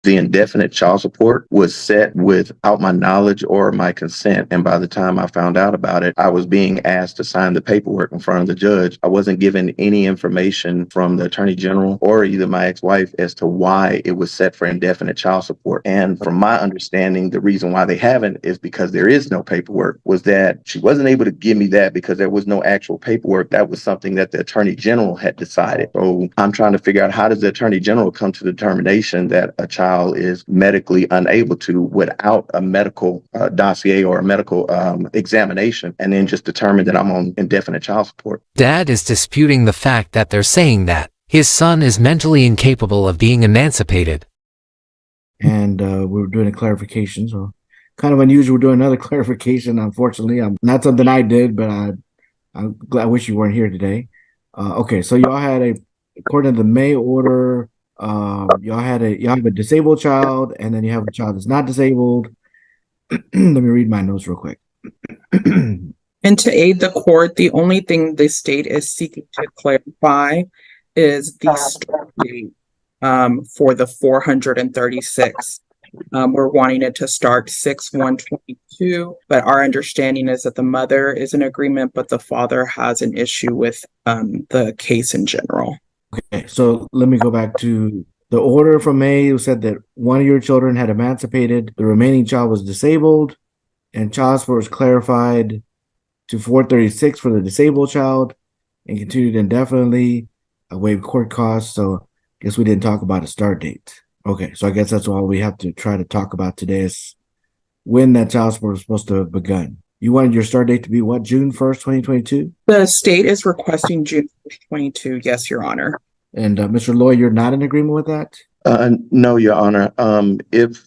The indefinite child support was set without my knowledge or my consent. And by the time I found out about it, I was being asked to sign the paperwork in front of the judge. I wasn't given any information from the attorney general or either my ex-wife as to why it was set for indefinite child support. And from my understanding, the reason why they haven't is because there is no paperwork. Was that she wasn't able to give me that because there was no actual paperwork. That was something that the attorney general had decided. So I'm trying to figure out, how does the attorney general come to the determination that a child is medically unable to without a medical dossier or a medical examination, and then just determine that I'm on indefinite child support? Dad is disputing the fact that they're saying that his son is mentally incapable of being emancipated. And we were doing a clarification, so kind of unusual. We're doing another clarification. Unfortunately, not something I did, but I'm glad. I wish you weren't here today. Okay, so y'all had according to the May order, y'all have a disabled child, and then you have a child that's not disabled. Let me read my notes real quick. And to aid the court, the only thing the state is seeking to clarify is the start date for the 436. We're wanting it to start 6/1/22, but our understanding is that the mother is in agreement, but the father has an issue with the case in general. Okay, so let me go back to the order from May. It said that one of your children had emancipated, the remaining child was disabled, and child support was clarified to 436 for the disabled child and continued indefinitely, waive court costs. So I guess we didn't talk about a start date. Okay, so I guess that's all we have to try to talk about today is when that child support was supposed to have begun. You wanted your start date to be what, June 1st, 2022? The state is requesting June 1st, 2022. Yes, Your Honor. And Mr. Loy, you're not in agreement with that? No, Your Honor. If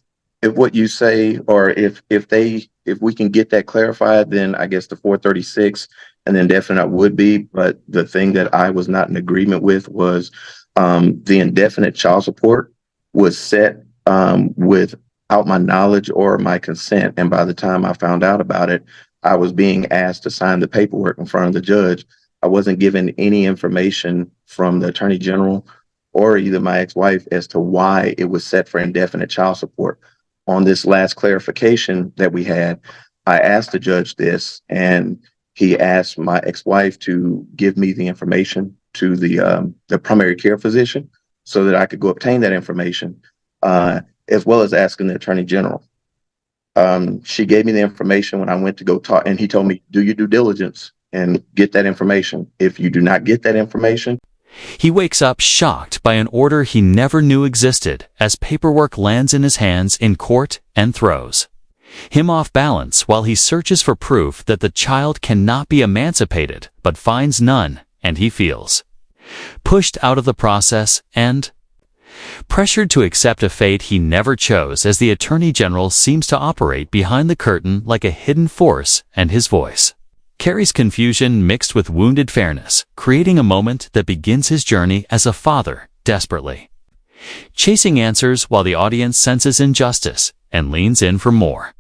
what you say, or if we can get that clarified, then I guess the 436 and then definite would be. But the thing that I was not in agreement with was the indefinite child support was set without my knowledge or my consent. And by the time I found out about it, I was being asked to sign the paperwork in front of the judge. I wasn't given any information from the attorney general or either my ex-wife as to why it was set for indefinite child support. On this last clarification that we had, I asked the judge this, and he asked my ex-wife to give me the information to the primary care physician so that I could go obtain that information, as well as asking the attorney general. She gave me the information when I went to go talk, and he told me, do your due diligence and get that information. If you do not get that information. He wakes up shocked by an order he never knew existed as paperwork lands in his hands in court and throws him off balance while he searches for proof that the child cannot be emancipated, but finds none, and he feels pushed out of the process and pressured to accept a fate he never chose, as the Attorney General seems to operate behind the curtain like a hidden force, and his voice carries confusion mixed with wounded fairness, creating a moment that begins his journey as a father, desperately chasing answers while the audience senses injustice and leans in for more.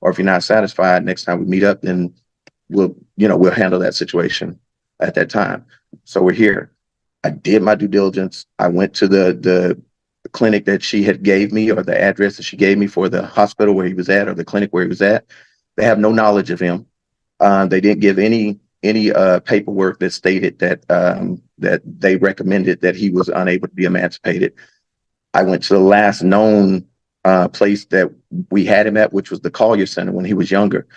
Or if you're not satisfied, next time we meet up, then we'll handle that situation at that time. So we're here. I did my due diligence. I went to the clinic that she had gave me, or the address that she gave me for the hospital where he was at, or the clinic where he was at. They have no knowledge of him. They didn't give any paperwork that stated that they recommended that he was unable to be emancipated. I went to the last known place that we had him at, which was the Collier Center when he was younger.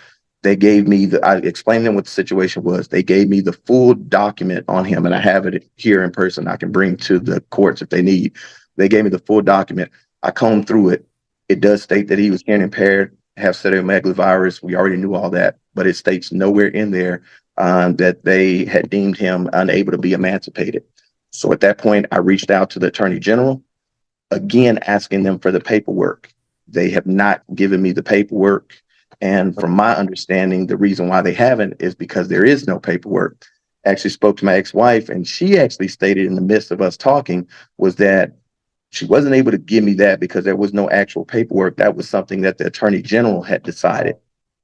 They gave me I explained to them what the situation was. They gave me the full document on him, and I have it here in person. I can bring to the courts if they need. They gave me the full document. I combed through it. It does state that he was hearing impaired, have cytomegalovirus. We already knew all that, but it states nowhere in there that they had deemed him unable to be emancipated. So at that point, I reached out to the attorney general, again, asking them for the paperwork. They have not given me the paperwork. And from my understanding, the reason why they haven't is because there is no paperwork. Actually spoke to my ex-wife, and she actually stated in the midst of us talking was that she wasn't able to give me that because there was no actual paperwork. That was something that the attorney general had decided.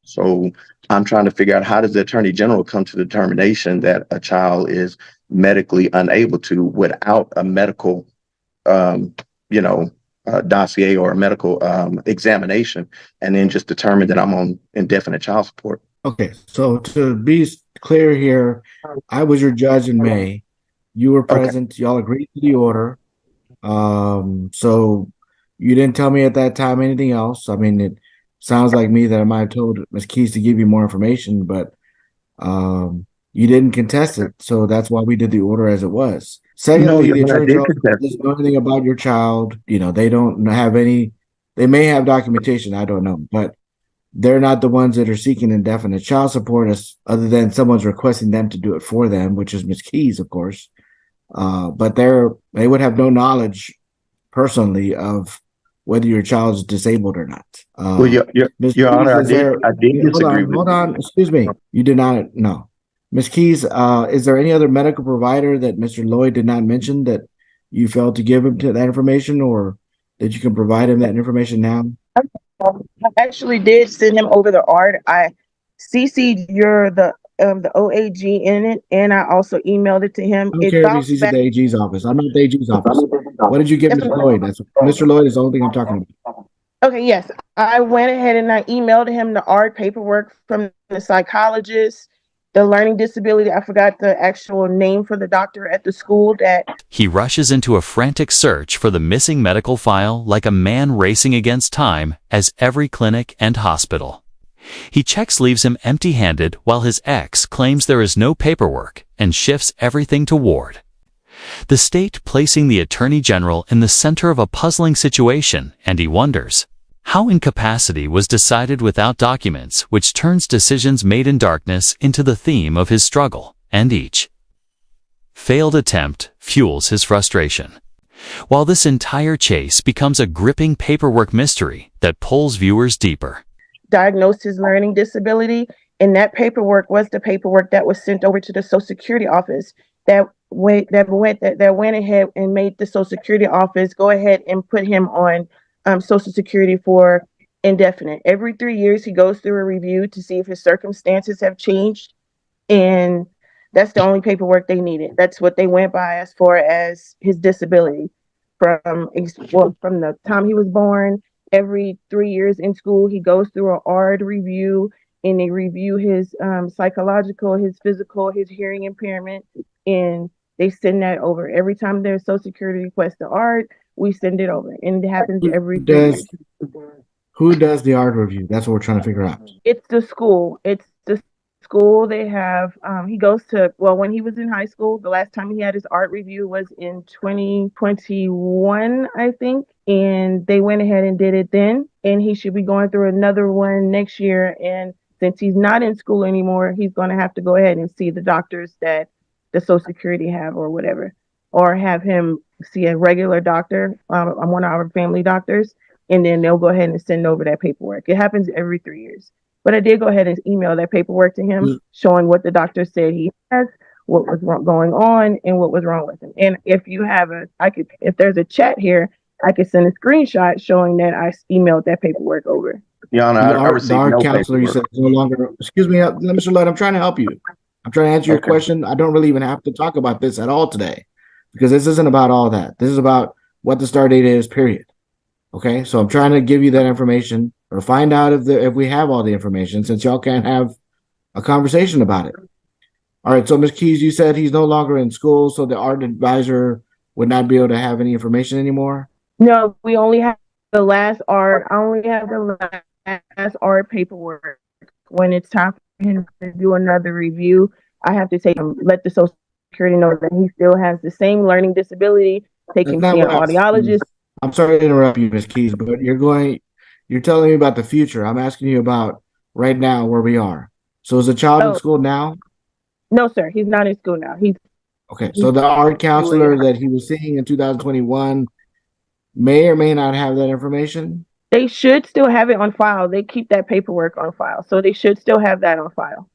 So I'm trying to figure out, how does the attorney general come to the determination that a child is medically unable to without a medical, dossier or a medical examination, and then just determine that I'm on indefinite child support. Okay, so to be clear here, I was your judge in May. You were present. Y'all agreed to the order. So you didn't tell me at that time anything else. I mean, it sounds like me that I might have told Ms. Keys to give you more information, but you didn't contest it. So that's why we did the order as it was. Secondly, the attorney general doesn't know anything about your child. You know, they don't have any, they may have documentation, I don't know, but they're not the ones that are seeking indefinite child support, other than someone's requesting them to do it for them, which is Ms. Keys, of course. But they would have no knowledge personally of whether your child is disabled or not. Well, Your Honor, I did disagree with. Hold on, excuse me. You did not. No, Ms. Keys. Is there any other medical provider that Mr. Lloyd did not mention that you failed to give him that information, or that you can provide him that information now? I actually did send him over the art. I CC'd the OAG in it, and I also emailed it to him. I don't care if you CC'd the AG's office. I'm not the AG's office. What did you give Mr. Lloyd? Mr. Lloyd is the only thing I'm talking about. Okay, yes. I went ahead and I emailed him the art paperwork from the psychologist, the learning disability. I forgot the actual name for the doctor at the school that. He rushes into a frantic search for the missing medical file like a man racing against time, as every clinic and hospital. He checks leaves him empty-handed while his ex claims there is no paperwork and shifts everything to Ward. The state placing the attorney general in the center of a puzzling situation, and he wonders how incapacity was decided without documents, which turns decisions made in darkness into the theme of his struggle, and each failed attempt fuels his frustration, while this entire chase becomes a gripping paperwork mystery that pulls viewers deeper. Diagnosed his learning disability, and that paperwork was the paperwork that was sent over to the Social Security office that went ahead and made the Social Security office go ahead and put him on Social Security for indefinite. Every 3 years, he goes through a review to see if his circumstances have changed, and that's the only paperwork they needed. That's what they went by as far as his disability from the time he was born. Every 3 years in school, he goes through an ARD review, and they review his psychological, his physical, his hearing impairment, and they send that over. Every time there's Social Security request the ARD, we send it over, and it happens every 3 years. Who does the ARD review? That's what we're trying to figure out. It's the school. They have, he goes to, when he was in high school, the last time he had his art review was in 2021, I think. And they went ahead and did it then. And he should be going through another one next year. And since he's not in school anymore, he's going to have to go ahead and see the doctors that the Social Security have or whatever. Or have him see a regular doctor, one of our family doctors. And then they'll go ahead and send over that paperwork. It happens every 3 years. But I did go ahead and email that paperwork to him, showing what the doctor said he has, what was going on, and what was wrong with him. And if you have if there's a chat here, I could send a screenshot showing that I emailed that paperwork over. Your Honor, I received no counselor, you said no longer. Excuse me, Mr. Lloyd, I'm trying to help you. I'm trying to answer your question. I don't really even have to talk about this at all today, because this isn't about all that. This is about what the start date is, period. Okay, so I'm trying to give you that information, or find out if we have all the information, since y'all can't have a conversation about it. All right, so Ms. Keys, you said he's no longer in school, so the art advisor would not be able to have any information anymore? No, we only have the last art. I only have the last art paperwork. When it's time for him to do another review, I have to let the Social Security know that he still has the same learning disability, taking see an audiologist. I'm sorry to interrupt you, Ms. Keys, but you're telling me about the future. I'm asking you about right now, where we are. So is the child in school now? No, sir. He's not in school now. Okay. So the art counselor that he was seeing in 2021 may or may not have that information? They should still have it on file. They keep that paperwork on file. So they should still have that on file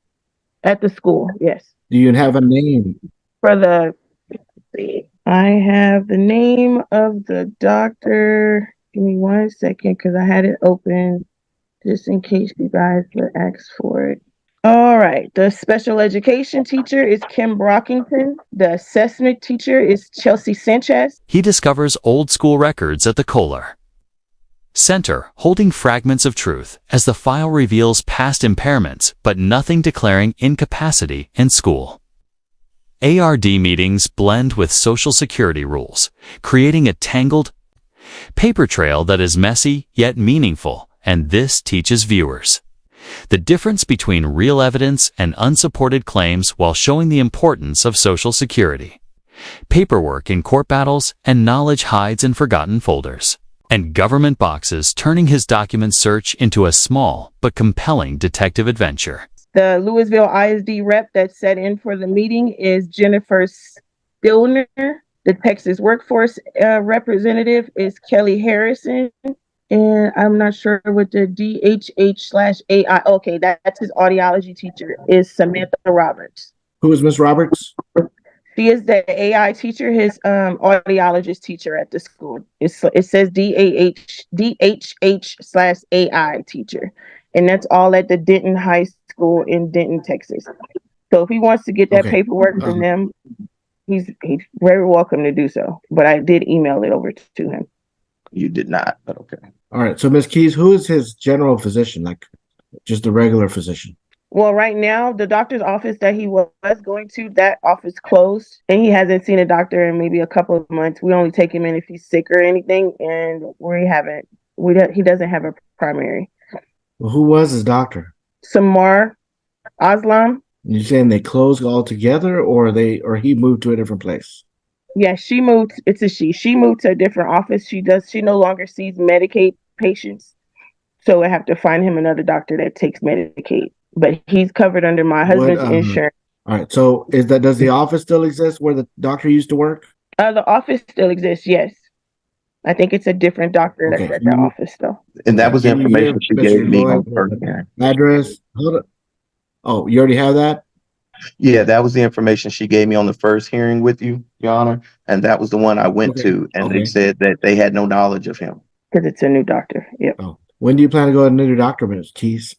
at the school. Yes. Do you have a name? I have the name of the doctor. Give me 1 second, because I had it open just in case you guys would ask for it. All right. The special education teacher is Kim Brockington. The assessment teacher is Chelsea Sanchez. He discovers old school records at the Kohler. Center, holding fragments of truth as the file reveals past impairments but nothing declaring incapacity in school. ARD meetings blend with Social Security rules, creating a tangled paper trail that is messy yet meaningful, and this teaches viewers the difference between real evidence and unsupported claims while showing the importance of Social Security. Paperwork in court battles and knowledge hides in forgotten folders, and government boxes turning his document search into a small but compelling detective adventure. The Louisville ISD rep that sat in for the meeting is Jennifer Stillner. The Texas workforce representative is Kelly Harrison. And I'm not sure what the DHH/AI. Okay, that's his audiology teacher is Samantha Roberts. Who is Miss Roberts? She is the AI teacher, his audiologist teacher at the school. It says DHH/AI teacher. And that's all at the Denton High School in Denton, Texas. So if he wants to get that paperwork from them, he's very welcome to do so. But I did email it over to him. You did not, but okay. All right. So, Ms. Keys, who is his general physician? Like just a regular physician? Well, right now, the doctor's office that he was going to, that office closed, and he hasn't seen a doctor in maybe a couple of months. We only take him in if he's sick or anything, and he doesn't have a primary. Well, who was his doctor? Samar Aslam. You saying they closed altogether, or he moved to a different place? Yeah, she moved. It's a she. She moved to a different office. She no longer sees Medicaid patients, so I have to find him another doctor that takes Medicaid. But he's covered under my husband's insurance. All right. So does the office still exist where the doctor used to work? The office still exists. Yes, I think it's a different doctor that's at the office though. And that was the information she gave me on the first hearing. Address. Hold on. Oh, you already have that? Yeah, that was the information she gave me on the first hearing with you, Your Honor. And that was the one I went to, and they said that they had no knowledge of him. Because it's a new doctor. Yep. Oh. When do you plan to go to a new doctor, Ms. Keys?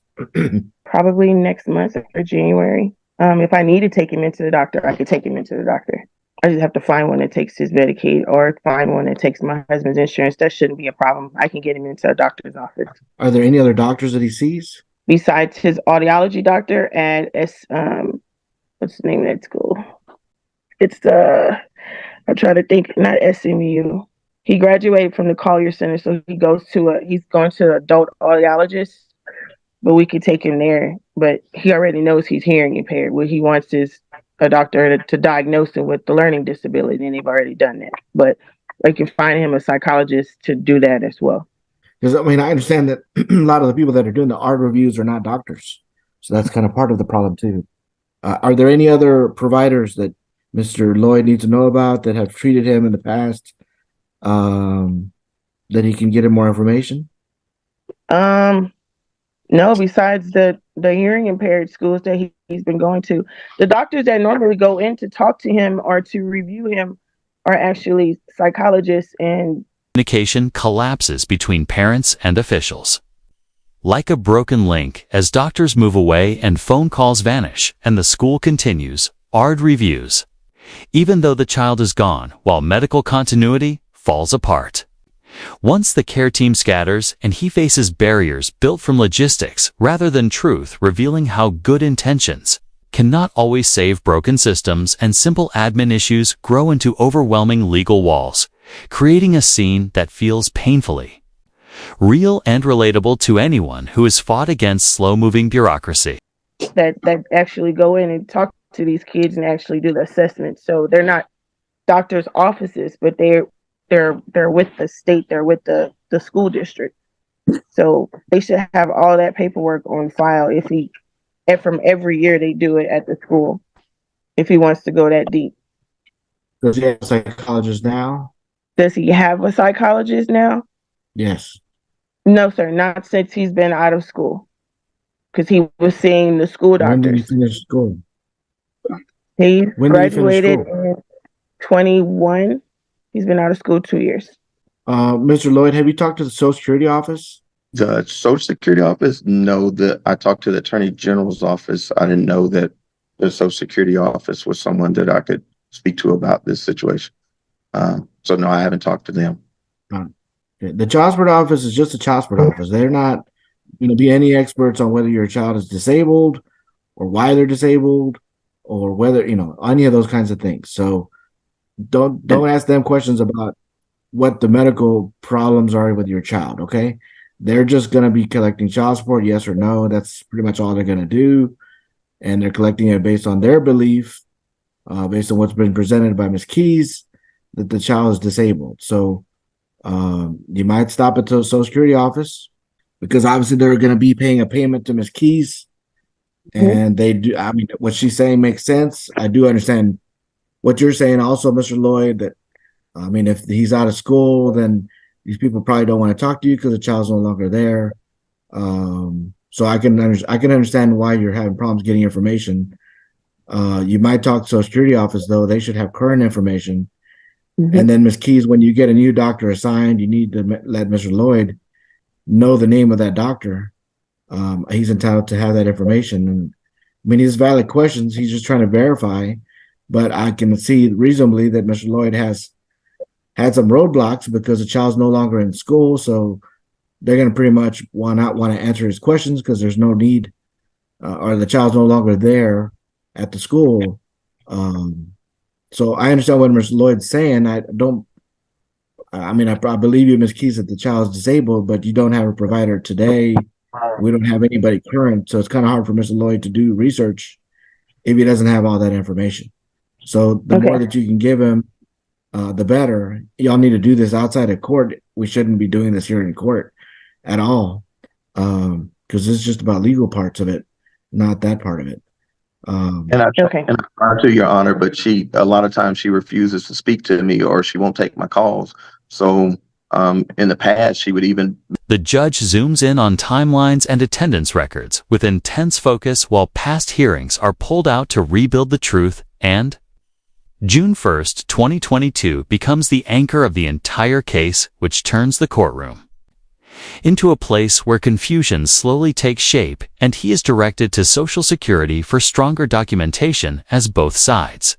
Probably next month or January. If I need to take him into the doctor, I could take him into the doctor. I just have to find one that takes his Medicaid or find one that takes my husband's insurance. That shouldn't be a problem. I can get him into a doctor's office. Are there any other doctors that he sees? Besides his audiology doctor at what's the name of that school? It's I'm trying to think, not SMU. He graduated from the Collier Center, so he's going to adult audiologist, but we could take him there. But he already knows he's hearing impaired. What he wants is a doctor to diagnose him with the learning disability, and they've already done that. But I can find him a psychologist to do that as well. Because, I mean, I understand that a lot of the people that are doing the art reviews are not doctors. So that's kind of part of the problem, too. Are there any other providers that Mr. Lloyd needs to know about that have treated him in the past that he can get him more information? No, besides the hearing impaired schools that he's been going to. The doctors that normally go in to talk to him or to review him are actually psychologists, and communication collapses between parents and officials. Like a broken link, as doctors move away and phone calls vanish and the school continues, ARD reviews, even though the child is gone, while medical continuity falls apart. Once the care team scatters and he faces barriers built from logistics rather than truth, revealing how good intentions cannot always save broken systems, and simple admin issues grow into overwhelming legal walls, creating a scene that feels painfully real and relatable to anyone who has fought against slow-moving bureaucracy. That actually go in and talk to these kids and actually do the assessment. So they're not doctors' offices, but they're with the state, they're with the school district. So they should have all that paperwork on file and from every year they do it at the school, if he wants to go that deep. Does he have a psychologist now? Does he have a psychologist now? Yes. No, sir, not since he's been out of school. Because he was seeing the school doctors. When did he finish school? He graduated in 21. He's been out of school 2 years. Mr. Lloyd, have you talked to the Social Security office? The Social Security office? No, I talked to the Attorney General's office. I didn't know that the Social Security office was someone that I could speak to about this situation. So no, I haven't talked to them. Because The child support office is just a child support office. They're not going to be any experts on whether your child is disabled or why they're disabled or whether, any of those kinds of things. So don't ask them questions about what the medical problems are with your child, okay? They're just going to be collecting child support, yes or no. That's pretty much all they're going to do. And they're collecting it based on their belief, based on what's been presented by Ms. Keys, that the child is disabled. So you might stop at the Social Security office because obviously they're going to be paying a payment to Ms. Keys. And they do, I mean, what she's saying makes sense. I do understand what you're saying also, Mr. Lloyd, that, I mean, if he's out of school, then these people probably don't want to talk to you because the child's no longer there. So I can understand why you're having problems getting information. You might talk to Social Security office, though. They should have current information. And then, Ms. Keys, when you get a new doctor assigned, you need to let Mr. Lloyd know the name of that doctor. He's entitled to have that information. And I mean, these valid questions. He's just trying to verify. But I can see reasonably that Mr. Lloyd has had some roadblocks because the child's no longer in school. So they're going to pretty much not want to answer his questions because there's no need, or the child's no longer there at the school. So I understand what Mr. Lloyd's saying. I believe you, Ms. Keys, that the child is disabled, but you don't have a provider today. We don't have anybody current. So it's kind of hard for Mr. Lloyd to do research if he doesn't have all that information. So the more that you can give him, the better. Y'all need to do this outside of court. We shouldn't be doing this here in court at all, because it's just about legal parts of it, not that part of it. And I try to, Your Honor, but a lot of times she refuses to speak to me or she won't take my calls. So in the past, she would even. The judge zooms in on timelines and attendance records with intense focus while past hearings are pulled out to rebuild the truth, and June 1st, 2022 becomes the anchor of the entire case, which turns the courtroom into a place where confusion slowly takes shape, and he is directed to Social Security for stronger documentation as both sides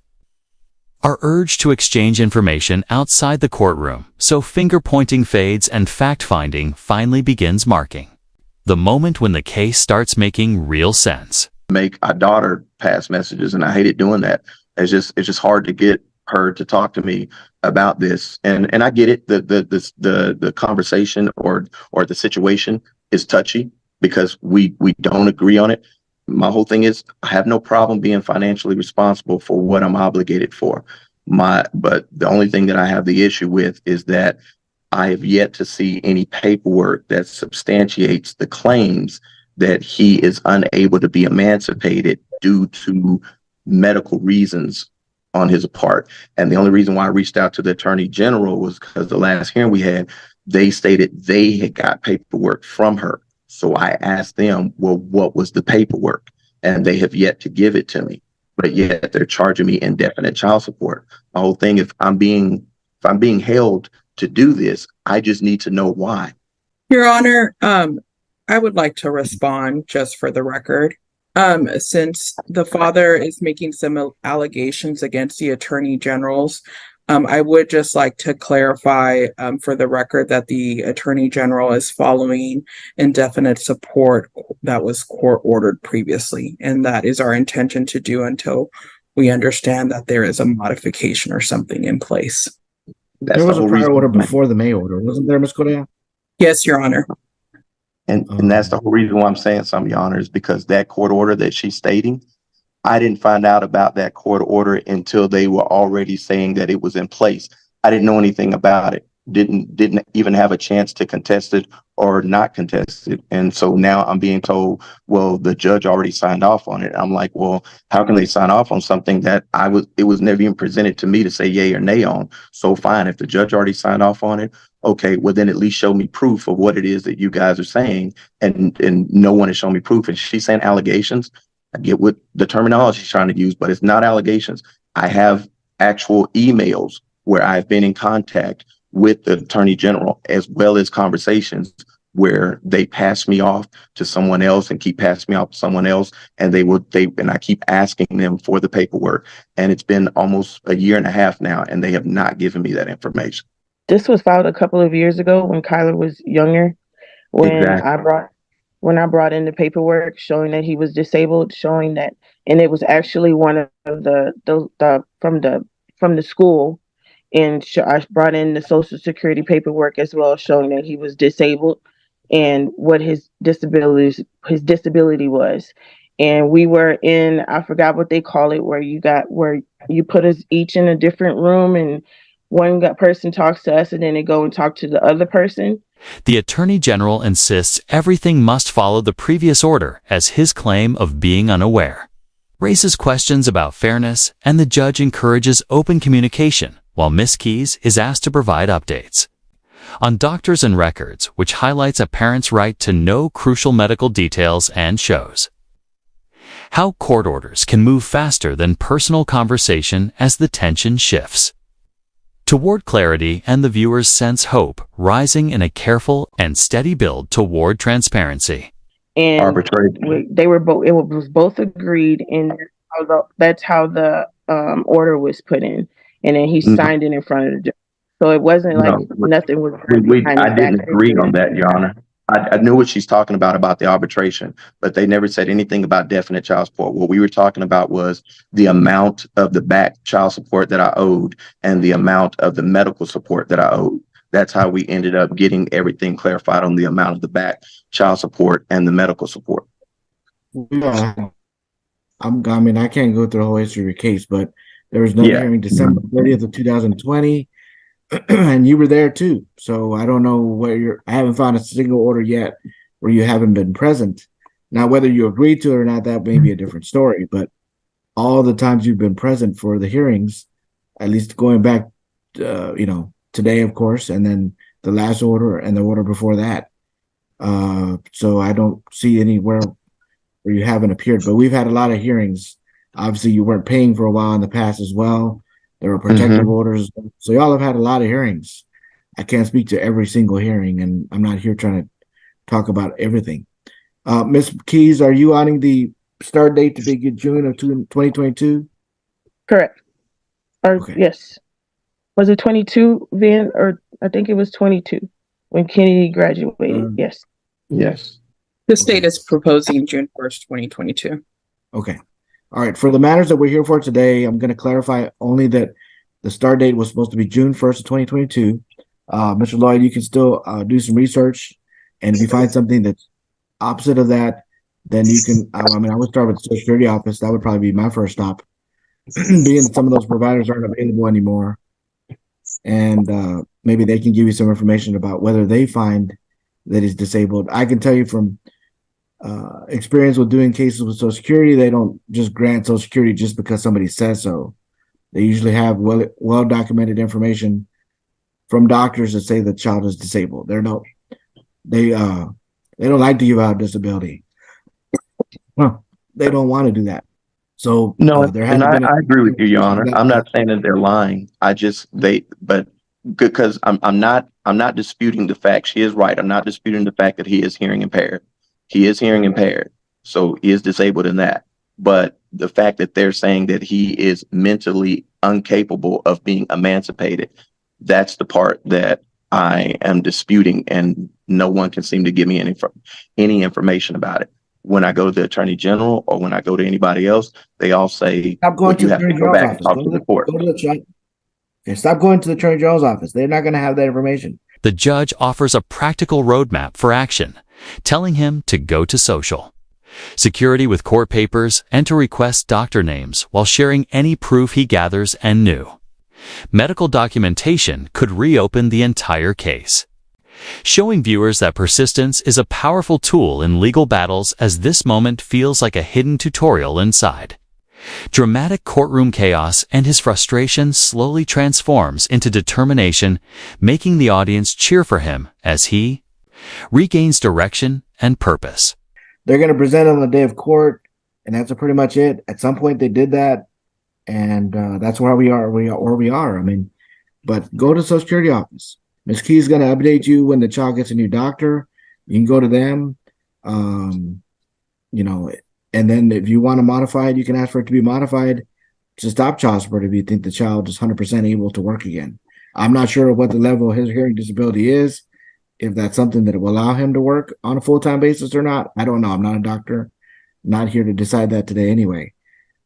are urged to exchange information outside the courtroom, so finger-pointing fades and fact-finding finally begins, marking the moment when the case starts making real sense. Make our daughter pass messages, and I hated doing that. It's just hard to get her to talk to me about this, and I get it. The conversation or the situation is touchy because we don't agree on it. My whole thing is I have no problem being financially responsible for what I'm obligated for. But the only thing that I have the issue with is that I have yet to see any paperwork that substantiates the claims that he is unable to be emancipated due to medical reasons on his part. And the only reason why I reached out to the Attorney General was because the last hearing we had, they stated they had got paperwork from her. So I asked them, well, what was the paperwork? And they have yet to give it to me. But yet they're charging me indefinite child support. My whole thing, if I'm being held to do this, I just need to know why. Your Honor, I would like to respond just for the record. Since the father is making some allegations against the Attorney Generals, I would just like to clarify for the record that the Attorney General is following indefinite support that was court ordered previously, and that is our intention to do until we understand that there is a modification or something in place. There was a prior order before the May order, wasn't there, Ms. Correa? Yes, Your Honor. And that's the whole reason why I'm saying something, Your Honor, is because that court order that she's stating, I didn't find out about that court order until they were already saying that it was in place. I didn't know anything about it. Didn't even have a chance to contest it or not contest it. And so now I'm being told, well, the judge already signed off on it. I'm like, well, how can they sign off on something that it was never even presented to me to say yay or nay on? So fine, if the judge already signed off on it, okay, well then at least show me proof of what it is that you guys are saying. And no one has shown me proof. And she's saying allegations. I get what the terminology she's trying to use, but it's not allegations. I have actual emails where I've been in contact with the Attorney General, as well as conversations where they pass me off to someone else and keep passing me off to someone else. And and I keep asking them for the paperwork. And it's been almost a year and a half now, and they have not given me that information. This was filed a couple of years ago when Kyler was younger. When Exactly. I brought in the paperwork showing that he was disabled, showing that, and it was actually one of the from the school, and I brought in the Social Security paperwork as well, showing that he was disabled and what his disability was. And we were in, I forgot what they call it, where you put us each in a different room, and person talks to us, and then they go and talk to the other person. The Attorney General insists everything must follow the previous order as his claim of being unaware. Raises questions about fairness, and the judge encourages open communication while Ms. Keys is asked to provide updates on doctors and records, which highlights a parent's right to know crucial medical details and shows how court orders can move faster than personal conversation as the tension shifts toward clarity and the viewer's sense hope, rising in a careful and steady build toward transparency. And Arbitrary. they were both, it was both agreed, and that's how the order was put in, and then he Mhm. signed it in front of the judge. So it wasn't like No, nothing was I didn't agree on that, Your Honor. I knew what she's talking about the arbitration, but they never said anything about definite child support. What we were talking about was the amount of the back child support that I owed and the amount of the medical support that I owed. That's how we ended up getting everything clarified on the amount of the back child support and the medical support. Yeah. I mean, I can't go through the whole history of your case, but there was no Yeah. hearing December 30th of 2020, and you were there too. So I don't know I haven't found a single order yet where you haven't been present. Now, whether you agreed to it or not, that may be a different story, but all the times you've been present for the hearings, at least going back, today, of course, and then the last order and the order before that. So I don't see anywhere where you haven't appeared, but we've had a lot of hearings. Obviously, you weren't paying for a while in the past as well. There were protective orders. So y'all have had a lot of hearings. I can't speak to every single hearing, and I'm not here trying to talk about everything. Ms. Keys, are you wanting the start date to be June of 2022? Correct. Or Okay. yes. Was it 22, Van? Or I think it was 22 when Kennedy graduated. Yes. Yes. The state is proposing June 1st, 2022. Okay. All right. For the matters that we're here for today, I'm going to clarify only that the start date was supposed to be June 1st of 2022. Mr. Lloyd, you can still do some research, and if you find something that's opposite of that, then you can, I would start with the Social Security office. That would probably be my first stop, being that some of those providers aren't available anymore. And maybe they can give you some information about whether they find that he's disabled. I can tell you from experience with doing cases with Social Security, they don't just grant Social Security just because somebody says so. They usually have well documented information from doctors that say the child is disabled. They don't like to give out disability. They don't want to do that. So No, there and hasn't been. I agree with you, Your Honor. I'm not saying that they're lying. But because I'm not disputing the fact she is right. I'm not disputing the fact that he is hearing impaired. He is hearing impaired, so he is disabled in that. But the fact that they're saying that he is mentally incapable of being emancipated, that's the part that I am disputing, and no one can seem to give me any information about it. When I go to the Attorney General or when I go to anybody else, they all say, Stop going to you the have to Attorney go General's back and office. talk to the court. Okay, stop going to the Attorney General's office. They're not going to have that information. The judge offers a practical roadmap for action, telling him to go to social security with court papers and to request doctor names while sharing any proof he gathers and knew. Medical documentation could reopen the entire case, showing viewers that persistence is a powerful tool in legal battles, as this moment feels like a hidden tutorial inside. Dramatic courtroom chaos, and his frustration slowly transforms into determination, making the audience cheer for him as he regains direction and purpose. They're going to present on the day of court, and that's pretty much it. At some point, they did that, and that's where we are. Where we are. I mean, but go to the Social Security office. Ms. Key is going to update you when the child gets a new doctor. You can go to them, and then if you want to modify it, you can ask for it to be modified to stop child support if you think the child is 100% able to work again. I'm not sure what the level of his hearing disability is, if that's something that will allow him to work on a full-time basis or not. I don't know. I'm not a doctor. Not here to decide that today anyway.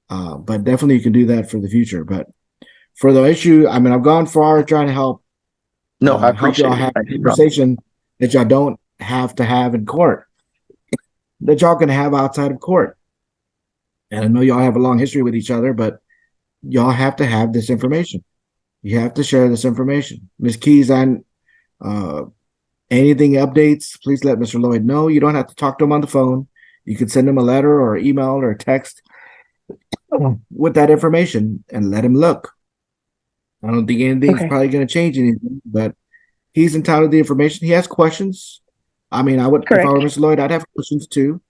But definitely you can do that for the future. But for the issue, I mean, I've gone far trying to help No, I help appreciate y'all it. have a Thank you, brother. conversation that y'all don't have to have in court, that y'all can have outside of court. And I know y'all have a long history with each other, but y'all have to have this information. You have to share this information. Ms. Keys, on anything updates, please let Mr. Lloyd know. You don't have to talk to him on the phone. You can send him a letter or email or text with that information and let him look. I don't think anything's Okay. probably going to change anything, but he's entitled to the information. He has questions. I mean, I would, if I Correct. were Mr. Lloyd, I'd have questions too.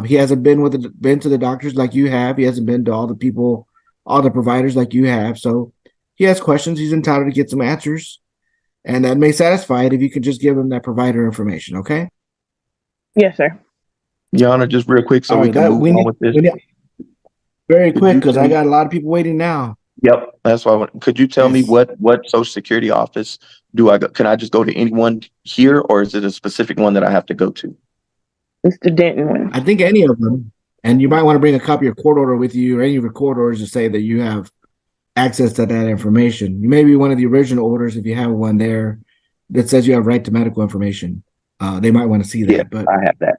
He hasn't been to the doctors like you have. He hasn't been to all the people, all the providers like you have. So he has questions. He's entitled to get some answers, and that may satisfy it if you can just give him that provider information. Okay. Yes, sir. Your Honor, just real quick so All we right. can That move we on need, with this. we need very Could quick you because tell I me- got a lot of people waiting now. Yep, that's why could you tell me Yes. what Social Security office do I go? Can I just go to anyone here, or is it a specific one that I have to go to? It's the Denton one. I think any of them, and you might want to bring a copy of court order with you or any of your court orders to say that you have access to that information. You may be one of the original orders if you have one there that says you have right to medical information. They might want to see that, Yeah, but I have that.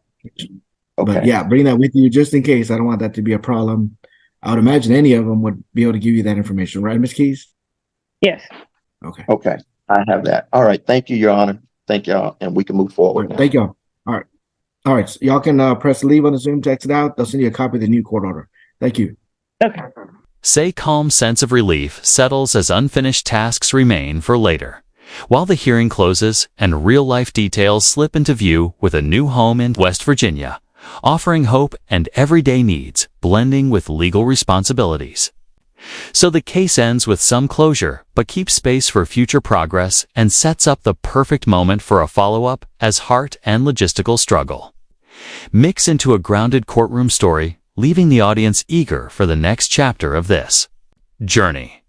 Okay. yeah, bring that with you just in case. I don't want that to be a problem. I would imagine any of them would be able to give you that information, right, Ms. Keys? Yes. Okay. Okay, I have that. All right, thank you, Your Honor. Thank y'all, and we can move forward now. Thank y'all. All right. All right. So y'all can press leave on the Zoom, text it out. They'll send you a copy of the new court order. Thank you. Okay. Say calm sense of relief settles as unfinished tasks remain for later, while the hearing closes and real-life details slip into view with a new home in West Virginia, offering hope and everyday needs, blending with legal responsibilities. So the case ends with some closure, but keeps space for future progress and sets up the perfect moment for a follow-up as heart and logistical struggle mix into a grounded courtroom story, leaving the audience eager for the next chapter of this journey.